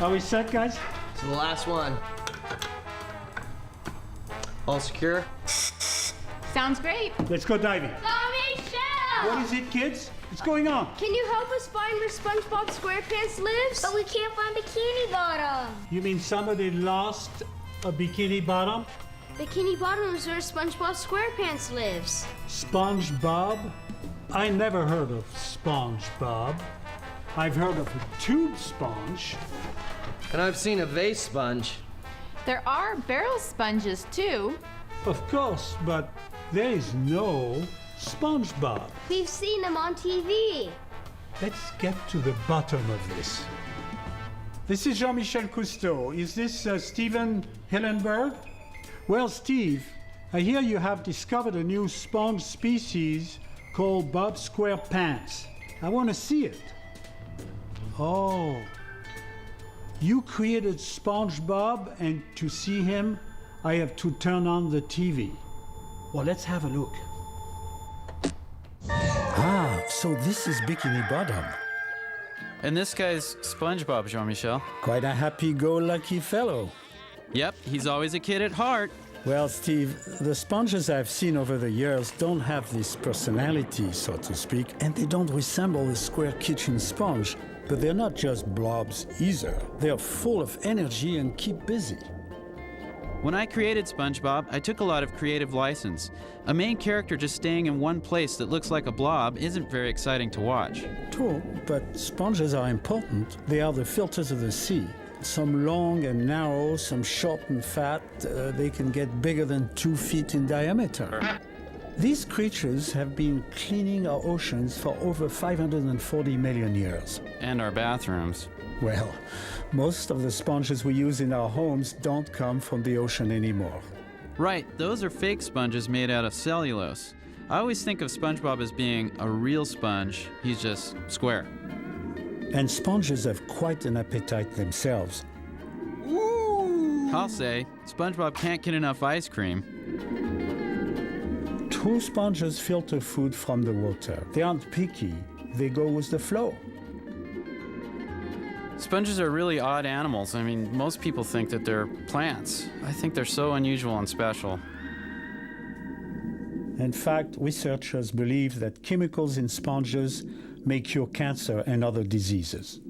Are we set, guys? To the last one. All secure? Sounds great. Let's go diving. Jean-Michel! What is it, kids? What's going on? Can you help us find where SpongeBob SquarePants lives? But we can't find Bikini Bottom. You mean somebody lost a Bikini Bottom? Bikini Bottom is where SpongeBob SquarePants lives. SpongeBob? I never heard of SpongeBob. I've heard of a tube sponge. And I've seen a vase sponge. There are barrel sponges too. Of course, but there is no SpongeBob. We've seen him on TV. Let's get to the bottom of this. This is Jean-Michel Cousteau. Is this Stephen Hillenburg? Well, Steve, I hear you have discovered a new sponge species called Bob SquarePants. I want to see it. Oh. You created SpongeBob, and to see him, I have to turn on the TV. Well, let's have a look. Ah, so this is Bikini Bottom. And this guy's SpongeBob, Jean-Michel. Quite a happy-go-lucky fellow. Yep, he's always a kid at heart. Well, Steve, the sponges I've seen over the years don't have this personality, so to speak, and they don't resemble a square kitchen sponge. But they're not just blobs either. They're full of energy and keep busy. When I created SpongeBob, I took a lot of creative license. A main character just staying in one place that looks like a blob isn't very exciting to watch. True, but sponges are important. They are the filters of the sea. Some long and narrow, some short and fat. They can get bigger than 2 feet in diameter. These creatures have been cleaning our oceans for over 540 million years. And our bathrooms. Well, most of the sponges we use in our homes don't come from the ocean anymore. Right, those are fake sponges made out of cellulose. I always think of SpongeBob as being a real sponge. He's just square. And sponges have quite an appetite themselves. I'll say, SpongeBob can't get enough ice cream. True sponges filter food from the water. They aren't picky. They go with the flow. Sponges are really odd animals. I mean, most people think that they're plants. I think they're so unusual and special. In fact, researchers believe that chemicals in sponges may cure cancer and other diseases.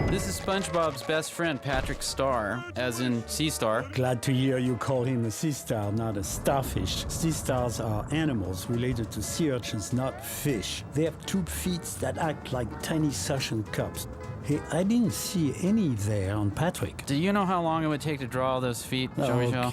This is SpongeBob's best friend, Patrick Star, as in Sea Star. Glad to hear you call him a sea star, not a starfish. Sea stars are animals related to sea urchins, not fish. They have tube feet that act like tiny suction cups. Hey, I didn't see any there on Patrick. Do you know how long it would take to draw all those feet, Jean-Michel?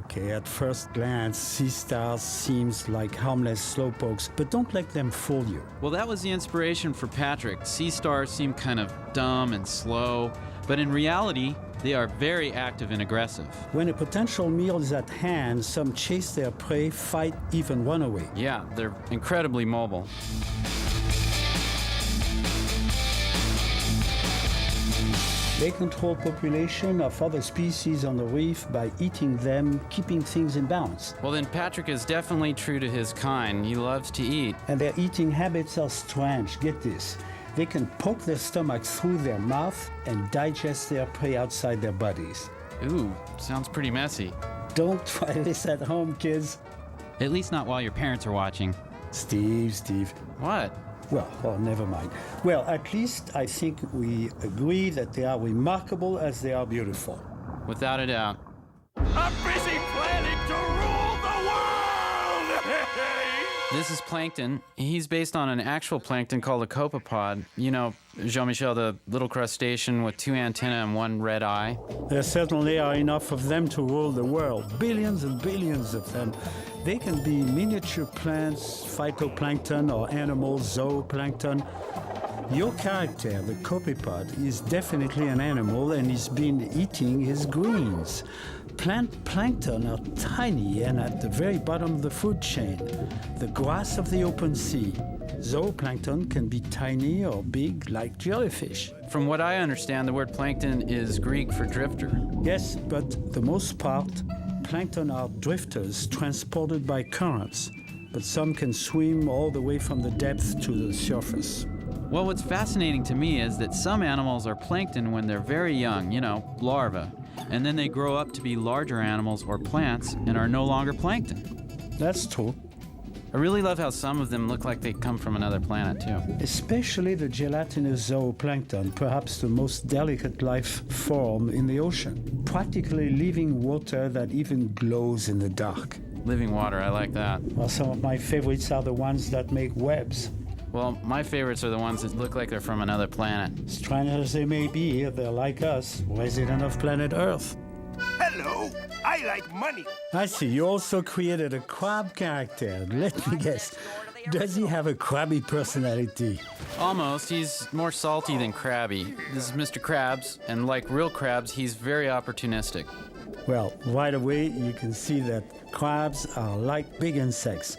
Okay. At first glance, sea stars seems like harmless slowpokes, but don't let them fool you. Well, that was the inspiration for Patrick. Sea stars seem kind of dumb and slow, but in reality, they are very active and aggressive. When a potential meal is at hand, some chase their prey, fight, even run away. Yeah, they're incredibly mobile. They control population of other species on the reef by eating them, keeping things in balance. Well, then Patrick is definitely true to his kind. He loves to eat. And their eating habits are strange. Get this. They can poke their stomach through their mouth and digest their prey outside their bodies. Ooh, sounds pretty messy. Don't try this at home, kids. At least not while your parents are watching. Steve. What? Well, never mind. Well, at least I think we agree that they are remarkable as they are beautiful. Without a doubt. I'm busy planning to rule the world! This is Plankton. He's based on an actual plankton called a copepod. You know, Jean-Michel, the little crustacean with 2 antennae and 1 red eye. There certainly are enough of them to rule the world. Billions and billions of them. They can be miniature plants, phytoplankton, or animals, zooplankton. Your character, the copepod, is definitely an animal and he's been eating his greens. Plant plankton are tiny and at the very bottom of the food chain, the grass of the open sea. Zooplankton can be tiny or big, like jellyfish. From what I understand, the word plankton is Greek for drifter. Yes, but the most part, plankton are drifters transported by currents, but some can swim all the way from the depth to the surface. Well, what's fascinating to me is that some animals are plankton when they're very young, you know, larvae, and then they grow up to be larger animals or plants and are no longer plankton. That's true. I really love how some of them look like they come from another planet, too. Especially the gelatinous zooplankton, perhaps the most delicate life form in the ocean. Practically living water that even glows in the dark. Living water, I like that. Well, some of my favorites are the ones that make webs. Well, my favorites are the ones that look like they're from another planet. Strange as they may be, they're like us, resident of planet Earth. Hello, I like money. I see, you also created a crab character. Let me guess, does he have a crabby personality? Almost. He's more salty than crabby. This is Mr. Krabs, and like real crabs, he's very opportunistic. Well, right away, you can see that crabs are like big insects.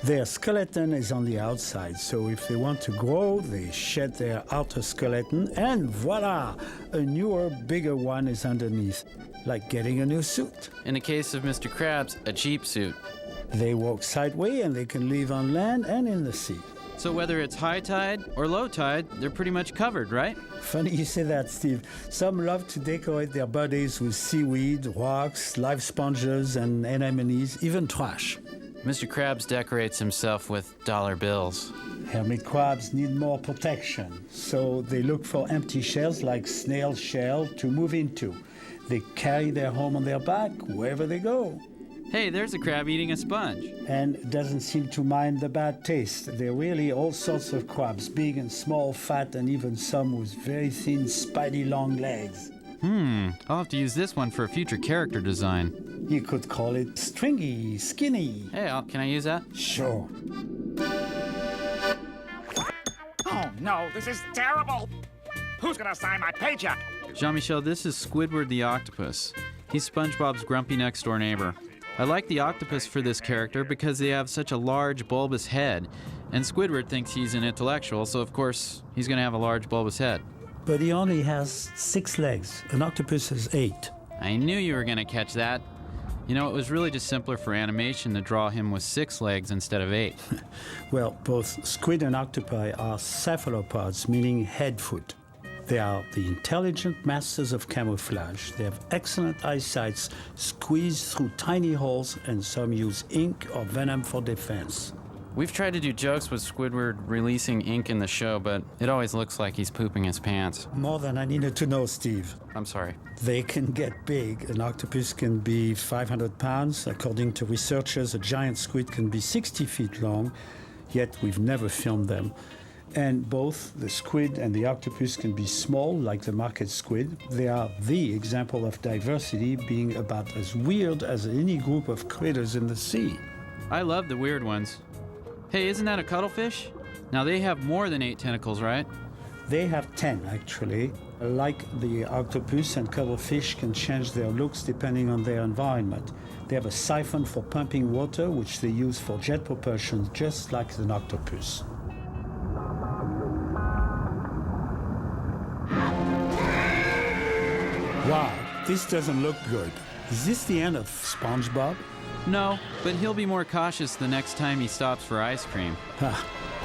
Their skeleton is on the outside, so if they want to grow, they shed their outer skeleton, and voila! A newer, bigger one is underneath, like getting a new suit. In the case of Mr. Krabs, a cheap suit. They walk sideways, and they can live on land and in the sea. So whether it's high tide or low tide, they're pretty much covered, right? Funny you say that, Steve. Some love to decorate their bodies with seaweed, rocks, live sponges, and anemones, even trash. Mr. Krabs decorates himself with dollar bills. Hermit crabs need more protection, so they look for empty shells like snail shell to move into. They carry their home on their back wherever they go. Hey, there's a crab eating a sponge. And doesn't seem to mind the bad taste. There are really all sorts of crabs, big and small, fat, and even some with very thin, spiny, long legs. I'll have to use this one for a future character design. You could call it stringy, skinny. Hey, can I use that? Sure. Oh no, this is terrible. Who's gonna sign my paycheck? Jean-Michel, this is Squidward the octopus. He's SpongeBob's grumpy next-door neighbor. I like the octopus for this character because they have such a large, bulbous head, and Squidward thinks he's an intellectual, so of course he's going to have a large, bulbous head. But he only has 6 legs. An octopus has 8. I knew you were going to catch that. You know, it was really just simpler for animation to draw him with 6 legs instead of 8. Well, both squid and octopi are cephalopods, meaning head-foot. They are the intelligent masters of camouflage. They have excellent eyesight, squeeze through tiny holes, and some use ink or venom for defense. We've tried to do jokes with Squidward releasing ink in the show, but it always looks like he's pooping his pants. More than I needed to know, Steve. I'm sorry. They can get big. An octopus can be 500 pounds. According to researchers, a giant squid can be 60 feet long, yet we've never filmed them. And both the squid and the octopus can be small, like the market squid. They are the example of diversity, being about as weird as any group of critters in the sea. I love the weird ones. Hey, isn't that a cuttlefish? Now they have more than 8 tentacles, right? They have 10, actually. Like the octopus, and cuttlefish can change their looks depending on their environment. They have a siphon for pumping water, which they use for jet propulsion, just like an octopus. Wow, this doesn't look good. Is this the end of SpongeBob? No, but he'll be more cautious the next time he stops for ice cream.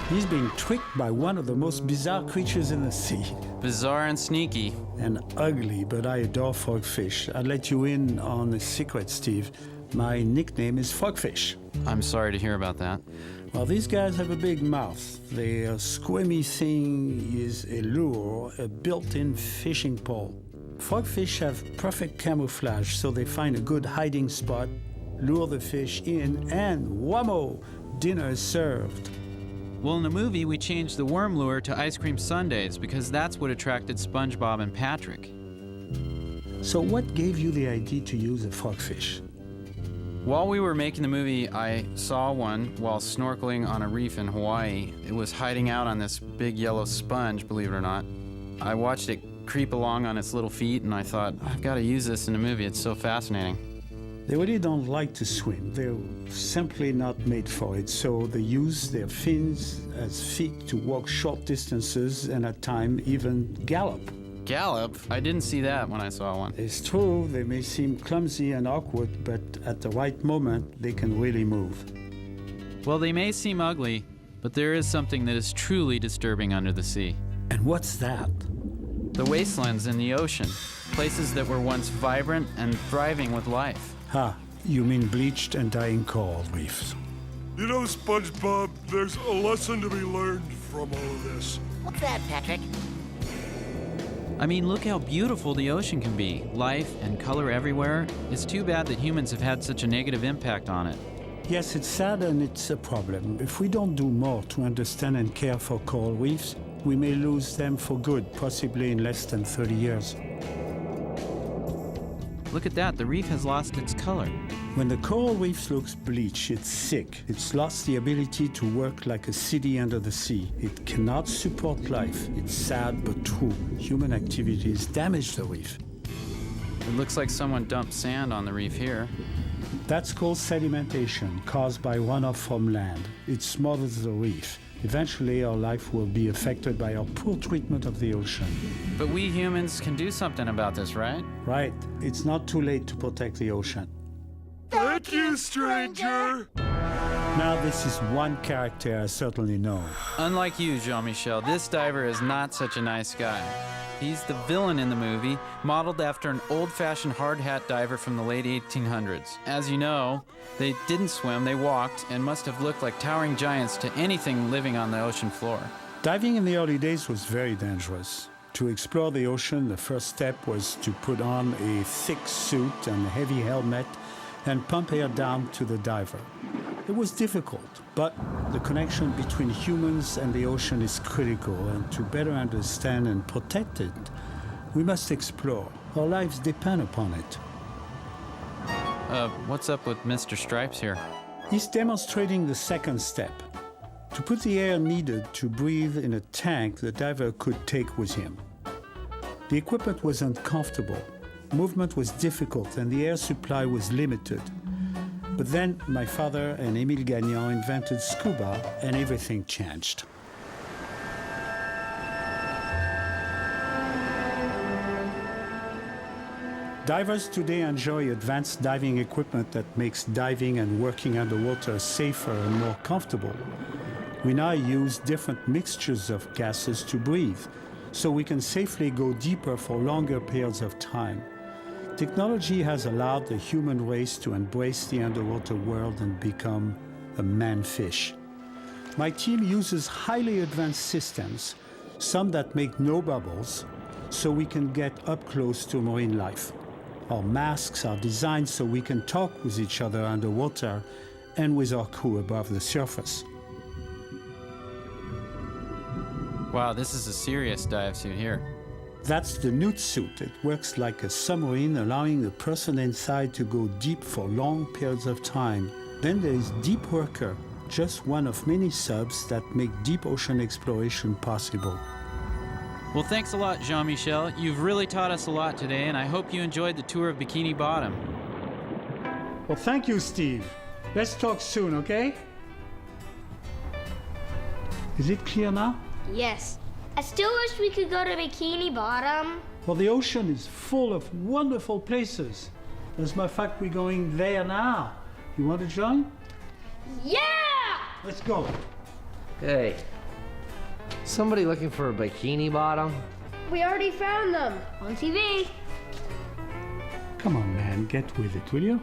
He's being tricked by one of the most bizarre creatures in the sea. Bizarre and sneaky. And ugly, but I adore frogfish. I'd let you in on a secret, Steve. My nickname is Frogfish. I'm sorry to hear about that. Well, these guys have a big mouth. Their squirmy thing is a lure, a built-in fishing pole. Frogfish have perfect camouflage, so they find a good hiding spot, lure the fish in, and whammo, dinner is served. Well, in the movie, we changed the worm lure to ice cream sundaes because that's what attracted SpongeBob and Patrick. So what gave you the idea to use a frogfish? While we were making the movie, I saw one while snorkeling on a reef in Hawaii. It was hiding out on this big yellow sponge, believe it or not. I watched it creep along on its little feet, and I thought, I've got to use this in the movie. It's so fascinating. They really don't like to swim. They're simply not made for it, so they use their fins as feet to walk short distances and at times even gallop. Gallop? I didn't see that when I saw one. It's true, they may seem clumsy and awkward, but at the right moment, they can really move. Well, they may seem ugly, But there is something that is truly disturbing under the sea. And what's that? The wastelands in the ocean, places that were once vibrant and thriving with life. You mean bleached and dying coral reefs. You know, SpongeBob, there's a lesson to be learned from all of this. What's that, Patrick? I mean, look how beautiful the ocean can be. Life and color everywhere. It's too bad that humans have had such a negative impact on it. Yes, it's sad and it's a problem. If we don't do more to understand and care for coral reefs, we may lose them for good, possibly in less than 30 years. Look at that, the reef has lost its color. When the coral reef looks bleached, it's sick. It's lost the ability to work like a city under the sea. It cannot support life. It's sad but true. Human activities damage the reef. It looks like someone dumped sand on the reef here. That's called sedimentation, caused by runoff from land. It smothers the reef. Eventually, our life will be affected by our poor treatment of the ocean. But we humans can do something about this, right? Right. It's not too late to protect the ocean. Thank you, stranger! Now, this is one character I certainly know. Unlike you, Jean-Michel, this diver is not such a nice guy. He's the villain in the movie, modeled after an old-fashioned hard-hat diver from the late 1800s. As you know, they didn't swim, they walked, and must have looked like towering giants to anything living on the ocean floor. Diving in the early days was very dangerous. To explore the ocean, the first step was to put on a thick suit and a heavy helmet and pump air down to the diver. It was difficult, but the connection between humans and the ocean is critical, and to better understand and protect it, we must explore. Our lives depend upon it. What's up with Mr. Stripes here? He's demonstrating the second step. To put the air needed to breathe in a tank the diver could take with him. The equipment was uncomfortable. Movement was difficult and the air supply was limited. But then my father and Émile Gagnon invented scuba and everything changed. Divers today enjoy advanced diving equipment that makes diving and working underwater safer and more comfortable. We now use different mixtures of gases to breathe, so we can safely go deeper for longer periods of time. Technology has allowed the human race to embrace the underwater world and become a man-fish. My team uses highly advanced systems, some that make no bubbles, so we can get up close to marine life. Our masks are designed so we can talk with each other underwater and with our crew above the surface. Wow, this is a serious dive suit here. That's the newt suit. It works like a submarine, allowing the person inside to go deep for long periods of time. Then there is Deep Worker, just one of many subs that make deep ocean exploration possible. Well, thanks a lot, Jean-Michel. You've really taught us a lot today, and I hope you enjoyed the tour of Bikini Bottom. Well, thank you, Steve. Let's talk soon, okay? Is it clear now? Yes. I still wish we could go to Bikini Bottom. Well, the ocean is full of wonderful places. As a matter of fact, we're going there now. You want to join? Yeah! Let's go. Hey, somebody looking for a Bikini Bottom? We already found them on TV. Come on, man, get with it, will you?